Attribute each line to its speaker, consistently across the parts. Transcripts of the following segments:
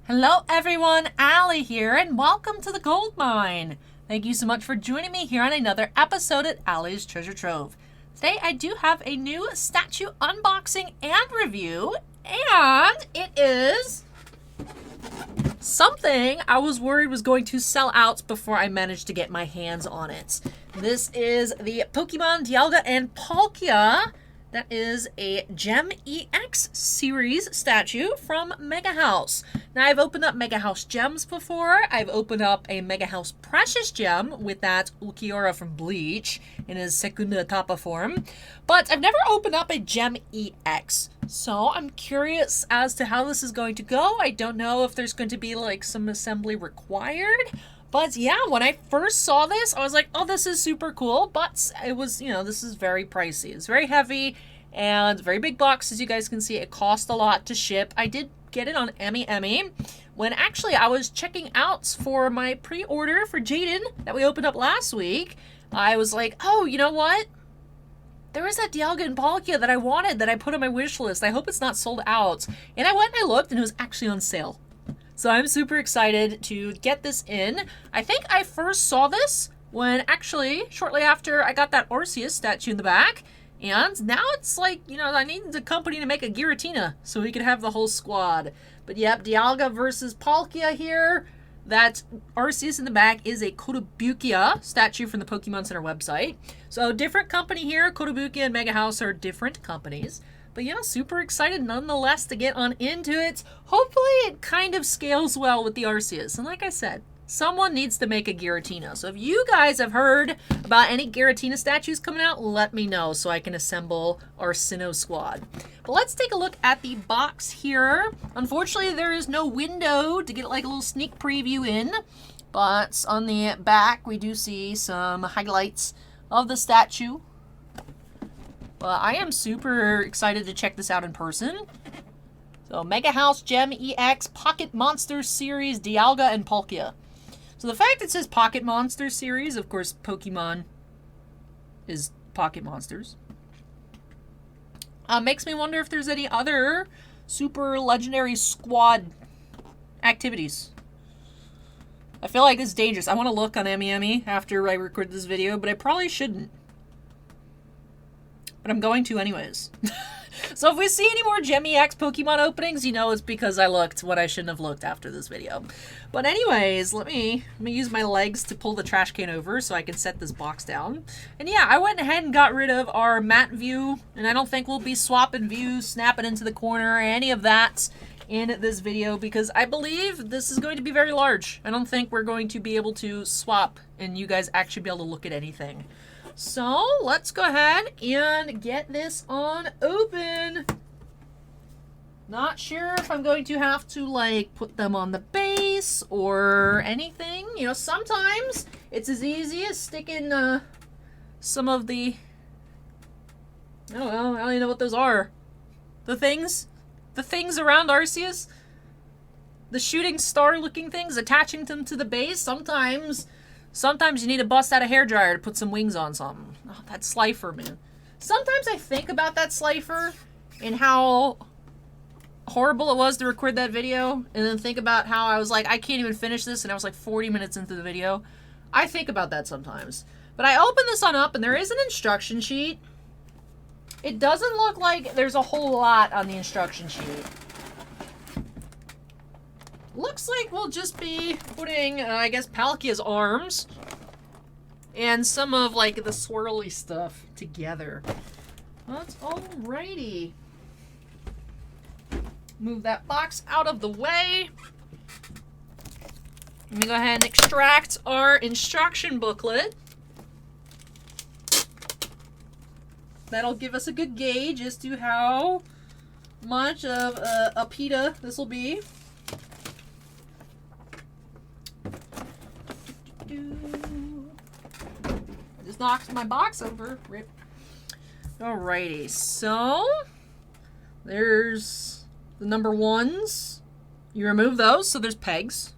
Speaker 1: Hello everyone, Allie here, and welcome to the Gold Mine. Thank you so much for joining me here on another episode at Allie's Treasure Trove. Today I do have a new statue unboxing and review, and it is something I was worried was going to sell out before I managed to get my hands on it. This is the Pokemon DIALGA and Palkia. That is a G.E.M.s series statue from MEGAHOUSE. Now, I've opened up MEGAHOUSE G.E.M.s before. I've opened up a MEGAHOUSE Precious Gem with that Ulquiorra from Bleach in his Segunda Etapa form. But I've never opened up a G.E.M.s. So I'm curious as to how this is going to go. I don't know if there's going to be like some assembly required. But yeah, when I first saw this, I was like, oh, this is super cool. But it was, this is very pricey. It's very heavy and very big box. As you guys can see, it cost a lot to ship. I did get it on MEGAHOUSE when actually I was checking out for my pre-order for Jaden that we opened up last week. I was like, oh, you know what? There was that DIALGA and Palkia that I wanted that I put on my wish list. I hope it's not sold out. And I went and I looked and it was actually on sale. So I'm super excited to get this in. I think I first saw this when actually shortly after I got that Arceus statue in the back. And now it's like, I need the company to make a Giratina so we could have the whole squad. But yep, DIALGA versus Palkia here. That Arceus in the back is a Kotobukiya statue from the Pokemon Center website. So different company here. Kotobukiya and MEGAHOUSE are different companies. But yeah, super excited nonetheless to get on into it. Hopefully it kind of scales well with the Arceus. And like I said, someone needs to make a Giratina. So if you guys have heard about any Giratina statues coming out, let me know so I can assemble our Sinnoh squad. But let's take a look at the box here. Unfortunately, there is no window to get like a little sneak preview in. But on the back, we do see some highlights of the statue. But I am super excited to check this out in person. So, MEGAHOUSE G.E.M.s Pocket Monsters Series, DIALGA and Palkia. So the fact it says Pocket Monsters Series, of course, Pokemon is Pocket Monsters. Makes me wonder if there's any other super legendary squad activities. I feel like it's dangerous. I want to look on MEGAHOUSE after I record this video, but I probably shouldn't. But I'm going to anyways. So if we see any more G.E.M.s Pokemon openings, it's because I looked what I shouldn't have looked after this video. But anyways, let me use my legs to pull the trash can over so I can set this box down. And yeah, I went ahead and got rid of our matte view, and I don't think we'll be swapping views, snapping into the corner, or any of that in this video because I believe this is going to be very large. I don't think we're going to be able to swap and you guys actually be able to look at anything. So, let's go ahead and get this on open. Not sure if I'm going to have to, put them on the base or anything. Sometimes it's as easy as sticking some of the... I don't even know what those are. The things around Arceus. The shooting star-looking things, attaching them to the base. Sometimes you need to bust out a hairdryer to put some wings on something. Oh, that Slifer, man. Sometimes I think about that Slifer and how horrible it was to record that video, and then think about how I was like, I can't even finish this, and I was like 40 minutes into the video. I think about that sometimes. But I open this on up, and there is an instruction sheet. It doesn't look like there's a whole lot on the instruction sheet. Looks like we'll just be putting, I guess, Palkia's arms and some of, the swirly stuff together. That's alrighty. Move that box out of the way. Let me go ahead and extract our instruction booklet. That'll give us a good gauge as to how much of a pita this will be. I just knocked my box over. Rip. Alrighty, so there's the number ones. You remove those, so there's pegs.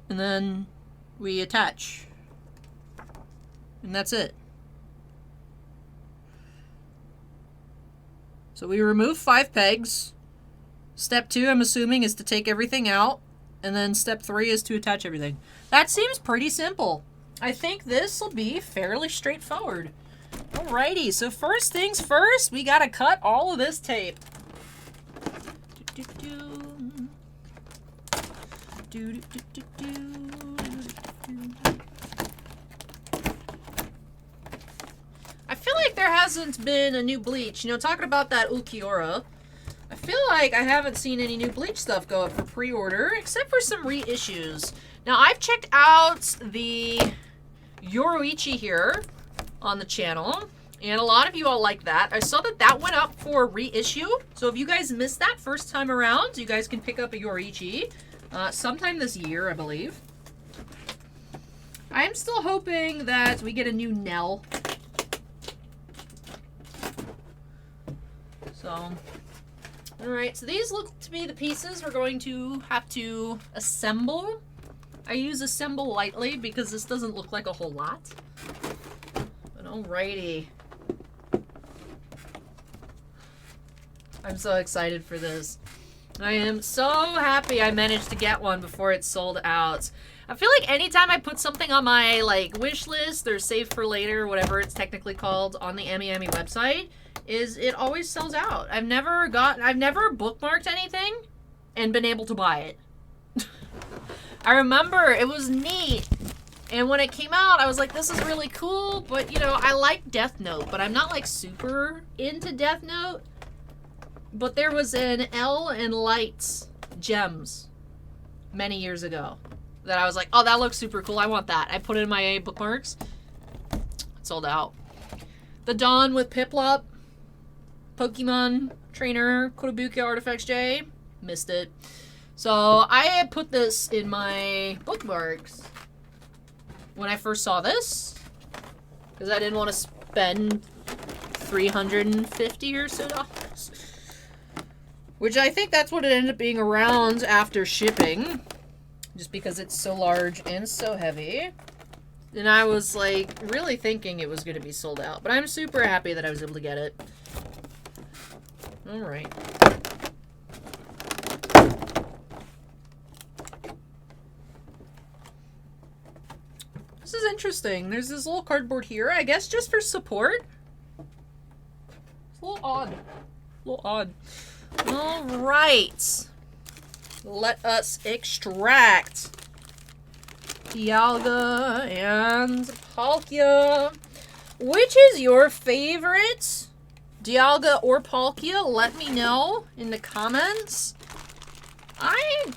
Speaker 1: And then we attach. And that's it. So we remove 5 pegs. Step 2, I'm assuming, is to take everything out. And then step 3 is to attach everything. That seems pretty simple. I think this will be fairly straightforward. Alrighty, so first things first, we gotta cut all of this tape. I feel like there hasn't been a new bleach. You know, talking about that Ulquiorra, I feel like I haven't seen any new bleach stuff go up for pre-order, except for some reissues. Now, I've checked out the Yoruichi here on the channel, and a lot of you all like that. I saw that that went up for reissue, so if you guys missed that first time around, you guys can pick up a Yoruichi sometime this year, I believe. I'm still hoping that we get a new Nell. So, alright, so these look to be the pieces we're going to have to assemble. I use assemble lightly because this doesn't look like a whole lot. But alrighty. I'm so excited for this. I am so happy I managed to get one before it sold out. I feel like anytime I put something on my like wish list or save for later, whatever it's technically called, on the MEGAHOUSE website, it always sells out. I've never bookmarked anything and been able to buy it. I remember it was neat, and when it came out, I was like, this is really cool, but you know, I like Death Note, but I'm not like super into Death Note. But there was an L and Lights Gems many years ago that I was like, oh, that looks super cool. I want that. I put it in my bookmarks. It sold out. The Dawn with Piplup, Pokemon Trainer, Kotobukiya Artifacts J, missed it. So I had put this in my bookmarks when I first saw this, because I didn't want to spend $350 or so dollars. Which I think that's what it ended up being around after shipping, just because it's so large and so heavy. And I was like really thinking it was going to be sold out, but I'm super happy that I was able to get it. All right. This is interesting. There's this little cardboard here, I guess just for support. It's a little odd. A little odd. All right. Let us extract Dialga and Palkia. Which is your favorite? Dialga or Palkia? Let me know in the comments. I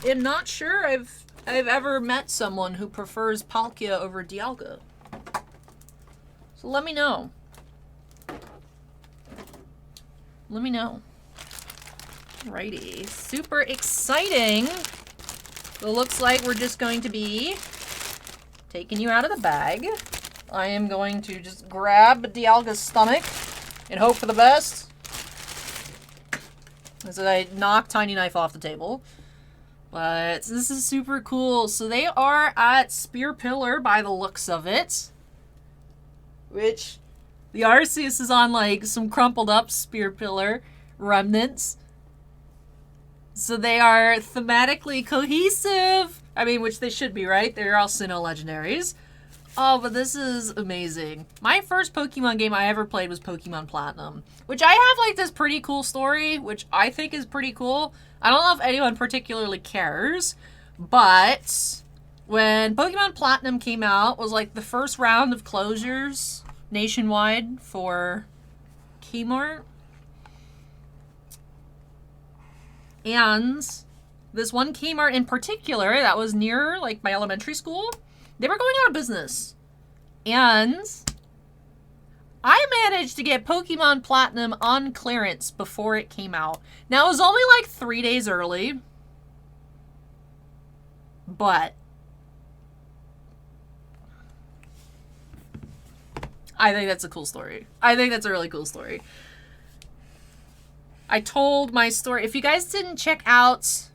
Speaker 1: am not sure I've ever met someone who prefers Palkia over Dialga. So let me know. Let me know. Alrighty. Super exciting. It looks like we're just going to be taking you out of the bag. I am going to just grab Dialga's stomach and hope for the best. As I knock Tiny Knife off the table. But this is super cool. So they are at Spear Pillar by the looks of it. Which the Arceus is on like some crumpled up Spear Pillar remnants. So they are thematically cohesive. I mean, which they should be, right? They're all Sinnoh legendaries. Oh, but this is amazing. My first Pokemon game I ever played was Pokemon Platinum, which I have like this pretty cool story, which I think is pretty cool. I don't know if anyone particularly cares, but when Pokemon Platinum came out, was like the first round of closures nationwide for Kmart. And this one Kmart in particular that was near like my elementary school, they were going out of business. And I managed to get Pokemon Platinum on clearance before it came out. Now, it was only like 3 days early. But I think that's a cool story. I think that's a really cool story. I told my story. If you guys didn't check out...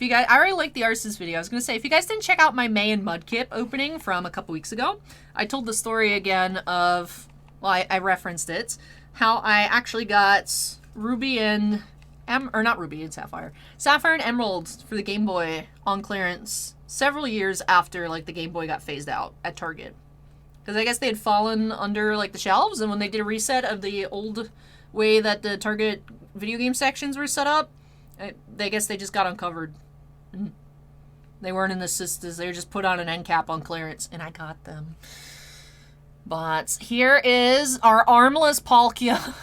Speaker 1: I already liked the Arceus video. I was going to say, if you guys didn't check out my May and Mudkip opening from a couple weeks ago, I told the story again of... Well, I referenced it. How I actually got Ruby and or not Ruby and Sapphire. Sapphire and Emerald for the Game Boy on clearance several years after, like, the Game Boy got phased out at Target. Because I guess they had fallen under, like, the shelves, and when they did a reset of the old way that the Target video game sections were set up, I guess they just got uncovered. They weren't in the sisters. They were just put on an end cap on clearance, and I got them. But here is our armless Palkia.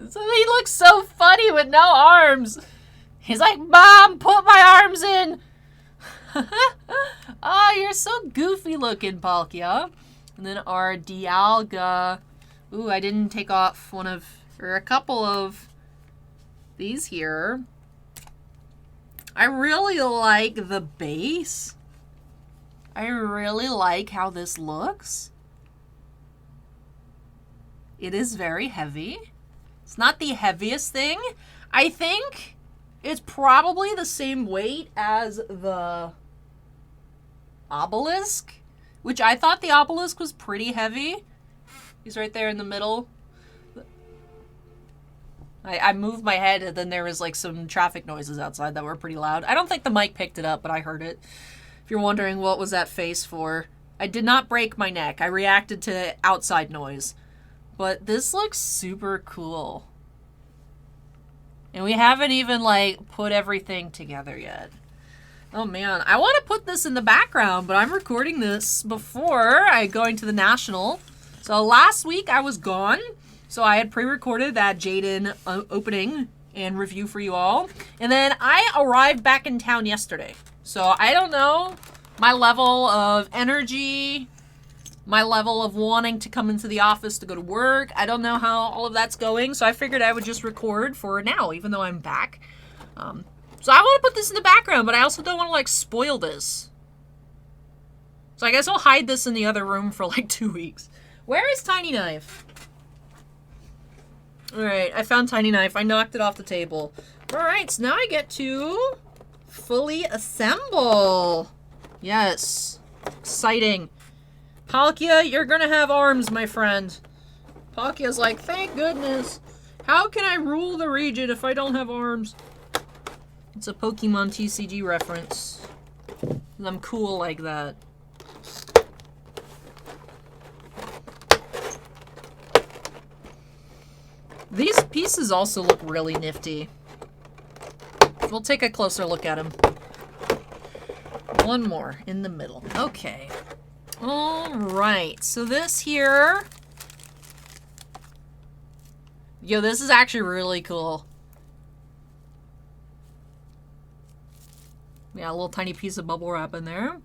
Speaker 1: So he looks so funny with no arms. He's like, Mom, put my arms in. Oh, you're so goofy looking, Palkia. And then our Dialga. Ooh, I didn't take off a couple of these here. I really like the base. I really like how this looks. It is very heavy. It's not the heaviest thing. I think it's probably the same weight as the obelisk, which I thought the obelisk was pretty heavy. He's right there in the middle. I moved my head, and then there was like some traffic noises outside that were pretty loud. I don't think the mic picked it up, but I heard it. If you're wondering what was that face for, I did not break my neck. I reacted to outside noise. But this looks super cool. And we haven't even, like, put everything together yet. Oh, man. I want to put this in the background, but I'm recording this before I going to the National. So last week I was gone. So I had pre-recorded that Jaden opening and review for you all. And then I arrived back in town yesterday. So I don't know my level of energy, my level of wanting to come into the office to go to work. I don't know how all of that's going, so I figured I would just record for now, even though I'm back. So I want to put this in the background, but I also don't want to, like, spoil this. So I guess I'll hide this in the other room for, like, 2 weeks. Where is Tiny Knife? Alright, I found Tiny Knife. I knocked it off the table. Alright, so now I get to fully assemble. Yes. Exciting. Palkia, you're gonna have arms, my friend. Palkia's like, thank goodness. How can I rule the region if I don't have arms? It's a Pokemon TCG reference. I'm cool like that. These pieces also look really nifty. We'll take a closer look at them. One more in the middle. Okay. Alright, so this here... Yo, this is actually really cool. Yeah, a little tiny piece of bubble wrap in there.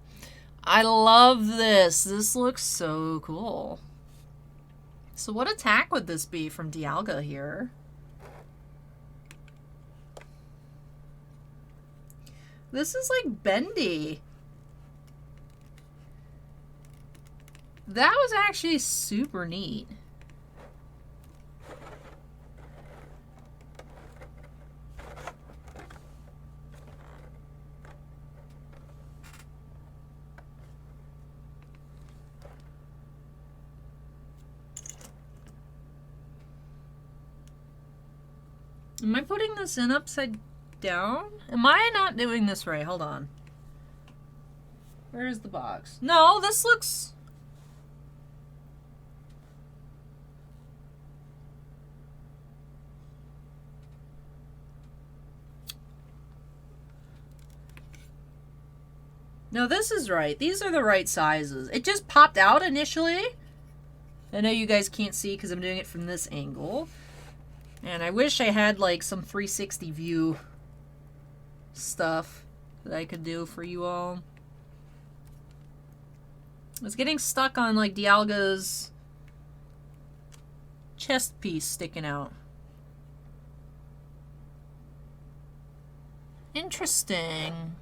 Speaker 1: I love this. This looks so cool. So what attack would this be from Dialga here? This is like bendy. That was actually super neat. Am I putting this in upside down? Am I not doing this right? Hold on. Where is the box? No, this looks... No, this is right. These are the right sizes. It just popped out initially. I know you guys can't see because I'm doing it from this angle. And I wish I had like some 360 view stuff that I could do for you all. I was getting stuck on like Dialga's chest piece sticking out. Interesting.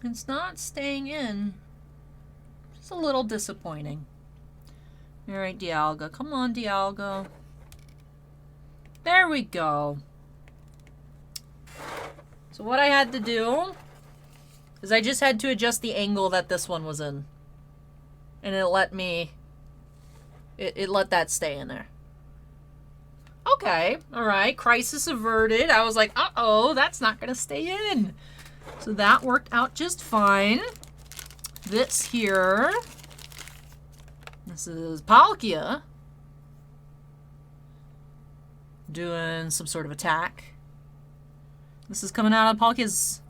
Speaker 1: It's not staying in. It's a little disappointing. Alright, Dialga. Come on, Dialga. There we go. So what I had to do Because I just had to adjust the angle that this one was in. And it let me... It let that stay in there. Okay, alright. Crisis averted. I was like, uh-oh, that's not going to stay in. So that worked out just fine. This here... This is Palkia. Doing some sort of attack. This is coming out of Palkia's...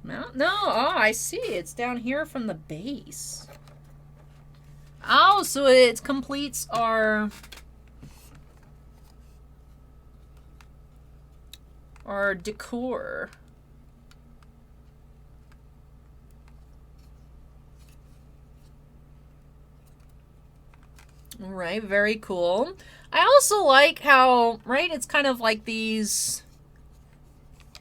Speaker 1: No, oh, I see. It's down here from the base. Oh, so it completes our decor. All right, very cool. I also like how, right, it's kind of like these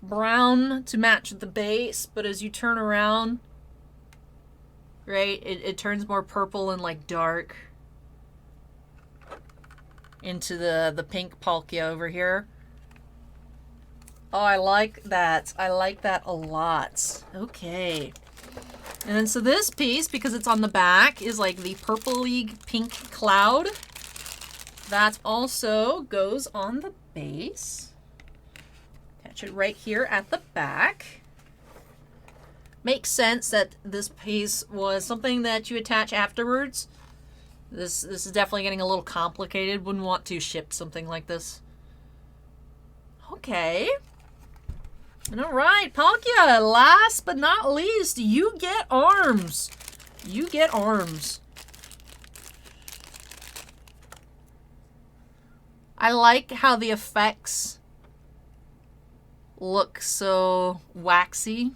Speaker 1: brown to match the base, but as you turn around, right, it turns more purple and like dark into the pink Palkia over here. Oh, I like that. I like that a lot. Okay. And then so this piece, because it's on the back, is like the purpley pink cloud. That also goes on the base. Attach it right here at the back. Makes sense that this piece was something that you attach afterwards. This is definitely getting a little complicated. Wouldn't want to ship something like this. Okay. And alright, Palkia, last but not least, you get arms. You get arms. I like how the effects look so waxy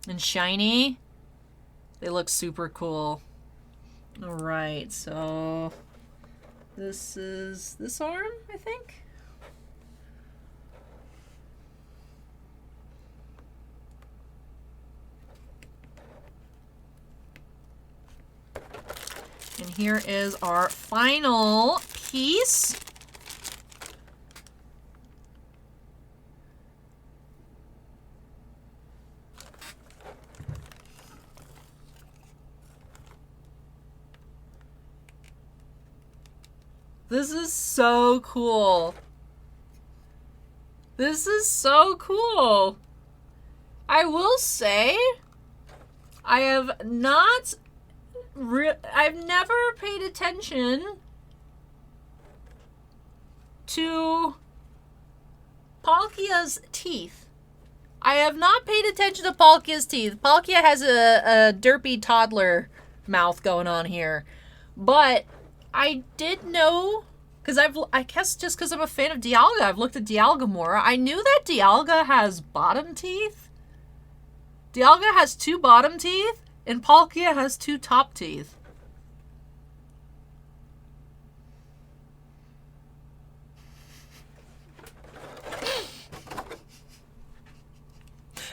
Speaker 1: and shiny. They look super cool. Alright, so this is this arm, I think. And here is our final piece. This is so cool. This is so cool. I will say, I've never paid attention to Palkia's teeth. I have not paid attention to Palkia's teeth. Palkia has a derpy toddler mouth going on here. But I did know, because I guess just because I'm a fan of Dialga, I've looked at Dialga more. I knew that Dialga has bottom teeth. Dialga has 2 bottom teeth, and Palkia has 2 top teeth.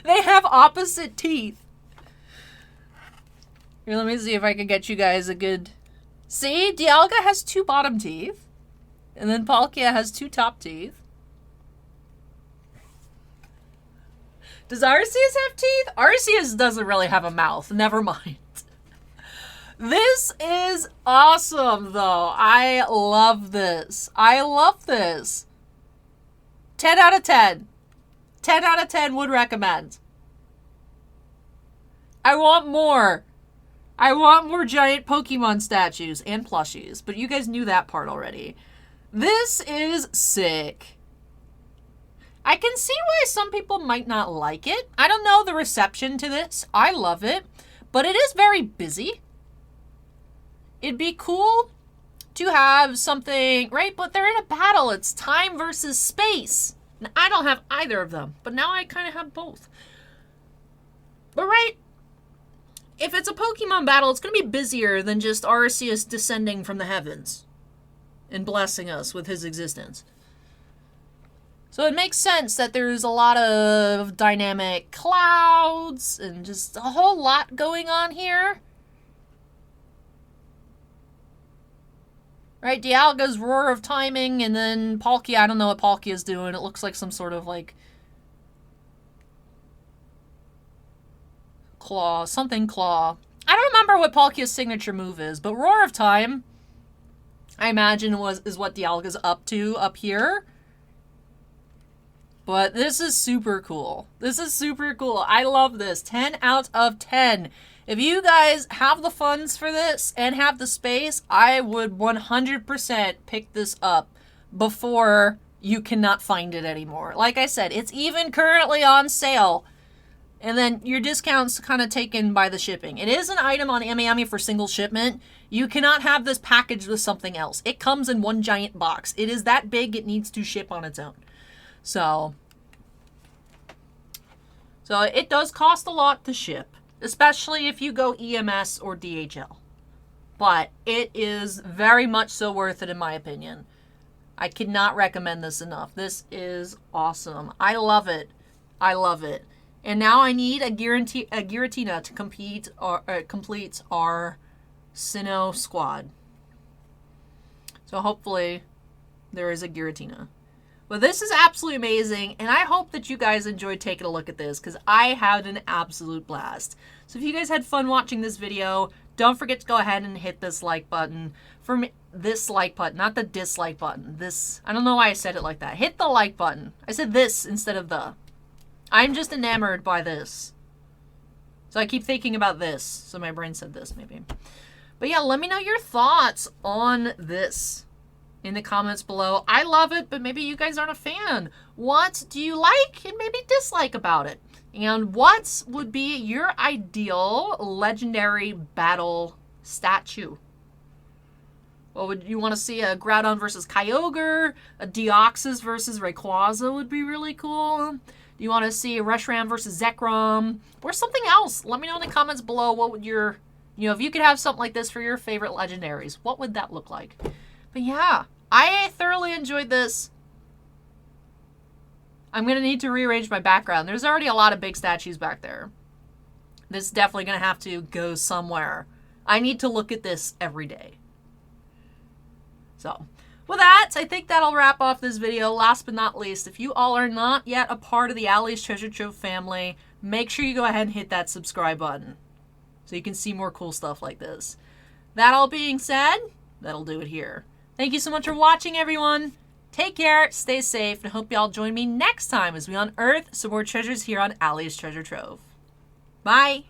Speaker 1: They have opposite teeth. Here, let me see if I can get you guys a good... See? Dialga has 2 bottom teeth. And then Palkia has 2 top teeth. Does Arceus have teeth? Arceus doesn't really have a mouth. Never mind. This is awesome, though. I love this. I love this. 10 out of 10. 10 out of 10 would recommend. I want more. I want more giant Pokemon statues and plushies, but you guys knew that part already. This is sick. I can see why some people might not like it. I don't know the reception to this. I love it, but it is very busy. It'd be cool to have something, right? But they're in a battle. It's time versus space. Now, I don't have either of them, but now I kind of have both. But right, if it's a Pokemon battle, it's going to be busier than just Arceus descending from the heavens and blessing us with his existence. So it makes sense that there's a lot of dynamic clouds and just a whole lot going on here. Right, Dialga's Roar of Timing, and then Palkia, I don't know what Palkia's doing. It looks like some sort of, like, Claw, something Claw. I don't remember what Palkia's signature move is, but Roar of Time, I imagine is what Dialga's up to up here. But this is super cool. This is super cool. I love this. 10 out of 10. If you guys have the funds for this and have the space, I would 100% pick this up before you cannot find it anymore. Like I said, it's even currently on sale. And then your discount's kind of taken by the shipping. It is an item on Ami for single shipment. You cannot have this packaged with something else. It comes in one giant box. It is that big, it needs to ship on its own. So it does cost a lot to ship, especially if you go EMS or DHL. But it is very much so worth it in my opinion. I cannot recommend this enough. This is awesome. I love it. I love it. And now I need a Giratina to complete our Sinnoh squad. So hopefully there is a Giratina. But this is absolutely amazing, and I hope that you guys enjoyed taking a look at this, because I had an absolute blast. So if you guys had fun watching this video, don't forget to go ahead and hit this like button. For me, this like button, not the dislike button. This, I don't know why I said it like that. Hit the like button. I said this instead of the. I'm just enamored by this. So I keep thinking about this. So my brain said this, maybe. But yeah, let me know your thoughts on this in the comments below. I love it, but maybe you guys aren't a fan. What do you like and maybe dislike about it? And what would be your ideal legendary battle statue? Well, would you want to see a Groudon versus Kyogre? A Deoxys versus Rayquaza would be really cool. Do you want to see a Reshiram versus Zekrom? Or something else? Let me know in the comments below what would your, if you could have something like this for your favorite legendaries, what would that look like? But yeah, I thoroughly enjoyed this. I'm going to need to rearrange my background. There's already a lot of big statues back there. This is definitely going to have to go somewhere. I need to look at this every day. So, with that, I think that'll wrap off this video. Last but not least, if you all are not yet a part of the Allie's Treasure Trove family, make sure you go ahead and hit that subscribe button so you can see more cool stuff like this. That all being said, that'll do it here. Thank you so much for watching, everyone. Take care, stay safe, and I hope y'all join me next time as we unearth some more treasures here on Allie's Treasure Trove. Bye!